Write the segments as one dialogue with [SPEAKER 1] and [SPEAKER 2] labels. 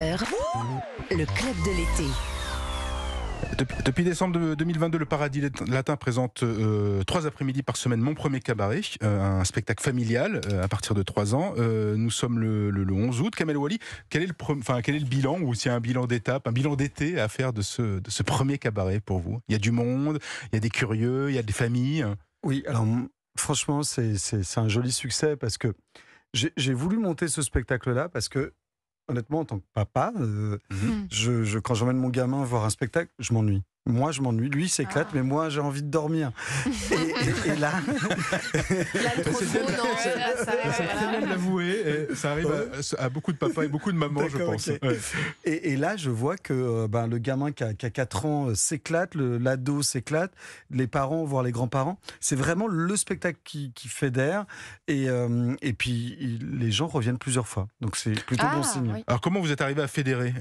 [SPEAKER 1] Le club de l'été.
[SPEAKER 2] Depuis décembre 2022, le Paradis Latin présente 3 après-midi par semaine Mon Premier Cabaret, un spectacle familial à partir de 3 ans. Nous sommes le 11 août. Kamel Ouali, quel est le bilan, ou s'il y a un bilan d'étape, un bilan d'été à faire de ce premier cabaret pour vous? Il y a du monde, il y a des curieux, il y a des familles.
[SPEAKER 3] Oui, alors franchement, c'est un joli succès parce que j'ai voulu monter ce spectacle-là parce que, honnêtement, en tant que papa, quand j'emmène mon gamin voir un spectacle, je m'ennuie. Moi, je m'ennuie. Lui, il s'éclate, mais moi, j'ai envie de dormir. Et là...
[SPEAKER 2] C'est très bien de l'avouer. Ça arrive à beaucoup de papas et beaucoup de mamans, je pense.
[SPEAKER 3] Okay. Ouais. Et là, je vois que le gamin qui a 4 ans s'éclate, l'ado s'éclate, les parents, voire les grands-parents. C'est vraiment le spectacle qui fédère. Et puis, les gens reviennent plusieurs fois. Donc, c'est plutôt bon signe.
[SPEAKER 2] Oui. Alors, comment vous êtes arrivé à fédérer?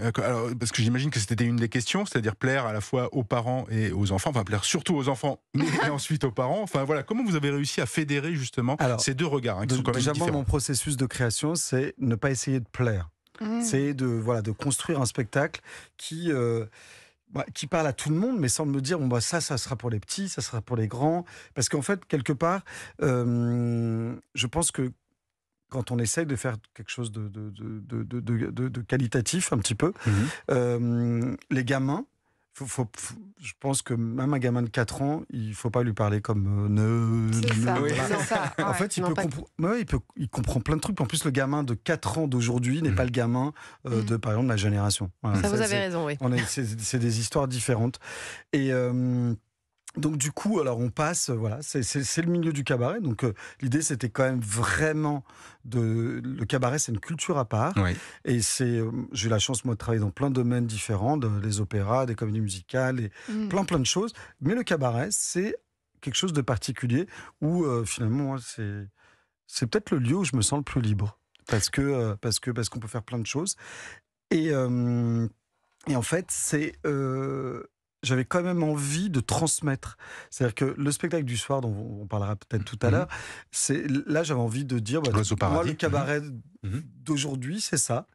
[SPEAKER 2] Parce que j'imagine que c'était une des questions, c'est-à-dire plaire à la fois aux parents et aux enfants, enfin plaire surtout aux enfants, mais ensuite aux parents. Enfin voilà, comment vous avez réussi à fédérer justement ces deux regards qui sont quand même différents?
[SPEAKER 3] Déjà, mon processus de création, c'est ne pas essayer de plaire. C'est de construire un spectacle qui parle à tout le monde, mais sans me dire ça sera pour les petits, ça sera pour les grands. Parce qu'en fait, quelque part, je pense que quand on essaye de faire quelque chose de qualitatif un petit peu, les gamins, je pense que même un gamin de 4 ans, il ne faut pas lui parler comme
[SPEAKER 4] En
[SPEAKER 3] fait, il comprend plein de trucs. En plus, le gamin de 4 ans d'aujourd'hui n'est pas le gamin de, par exemple, ma génération. Voilà,
[SPEAKER 4] ça, vous avez raison, oui.
[SPEAKER 3] C'est des histoires différentes. Et... donc du coup, alors on passe, c'est le milieu du cabaret. Donc l'idée, c'était quand même vraiment le cabaret, c'est une culture à part.
[SPEAKER 2] Oui.
[SPEAKER 3] Et j'ai eu la chance moi de travailler dans plein de domaines différents, les opéras, des comédies musicales, et plein de choses. Mais le cabaret, c'est quelque chose de particulier où finalement, c'est peut-être le lieu où je me sens le plus libre parce qu'on peut faire plein de choses. Et en fait, j'avais quand même envie de transmettre. C'est-à-dire que le spectacle du soir, dont on parlera peut-être tout à l'heure, là j'avais envie de dire, moi le cabaret d'aujourd'hui, c'est ça.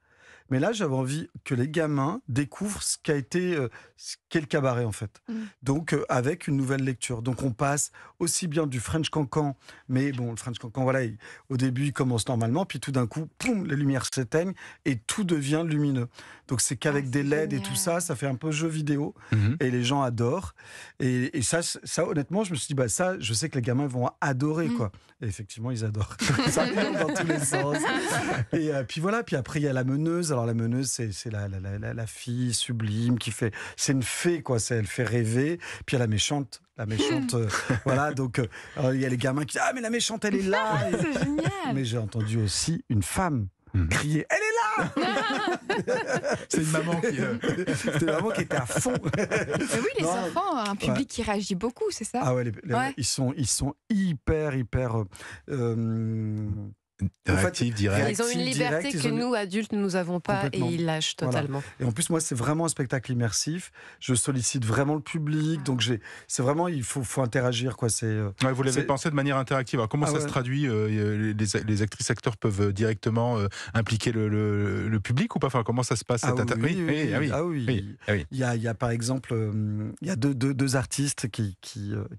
[SPEAKER 3] Mais là, j'avais envie que les gamins découvrent ce qu'est le cabaret, en fait. Donc, avec une nouvelle lecture. Donc, on passe aussi bien du French Cancan, mais bon, le French Cancan, au début, il commence normalement, puis tout d'un coup, poum, les lumières s'éteignent et tout devient lumineux. Donc, c'est qu'avec des LED et tout ça, ça fait un peu jeu vidéo, et les gens adorent. Et ça, honnêtement, je me suis dit, ça, je sais que les gamins vont adorer, quoi. Et effectivement, ils adorent. Ça vient dans tous les sens. Et puis voilà, puis après, il y a la meneuse. Alors, la meneuse, c'est la fille sublime qui fait... C'est une fée, quoi. Elle fait rêver. Puis il y a la méchante, voilà. Donc, il y a les gamins qui disent « Ah, mais la méchante, elle est là !»
[SPEAKER 4] C'est génial.
[SPEAKER 3] Mais j'ai entendu aussi une femme crier « Elle est là !»
[SPEAKER 2] C'est une maman qui...
[SPEAKER 3] C'était une maman qui était à fond.
[SPEAKER 4] Mais oui, les enfants, un public qui réagit beaucoup, c'est ça?
[SPEAKER 3] Ah ouais, ils sont hyper...
[SPEAKER 2] Réactif, direct.
[SPEAKER 4] Ils ont une liberté que nous, adultes, nous n'avons pas, et ils lâchent totalement.
[SPEAKER 3] Voilà. Et en plus, moi, c'est vraiment un spectacle immersif. Je sollicite vraiment le public. Donc, c'est vraiment, il faut interagir, quoi.
[SPEAKER 2] Vous l'avez pensé de manière interactive. Alors, comment ça se traduit? Les actrices, acteurs peuvent directement impliquer le public ou pas? Enfin, comment ça se passe?
[SPEAKER 3] Oui. Il y a, par exemple, il y a deux artistes qui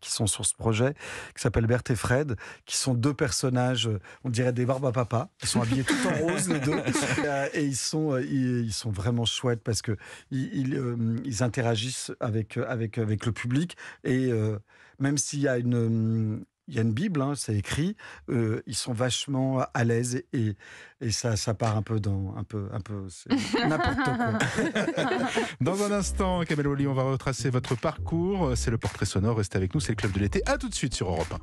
[SPEAKER 3] sont sur ce projet, qui s'appellent Berthe et Fred, qui sont 2 personnages, on dirait des barbes à papa. Ils sont habillés tout en rose, les 2. Et ils sont vraiment chouettes parce que ils interagissent avec le public. Et même s'il y a une Bible, c'est écrit, ils sont vachement à l'aise et ça part un peu c'est n'importe quoi.
[SPEAKER 2] Dans un instant, Kamel Ouali, on va retracer votre parcours. C'est le portrait sonore. Restez avec nous, c'est le club de l'été. À tout de suite sur Europe 1.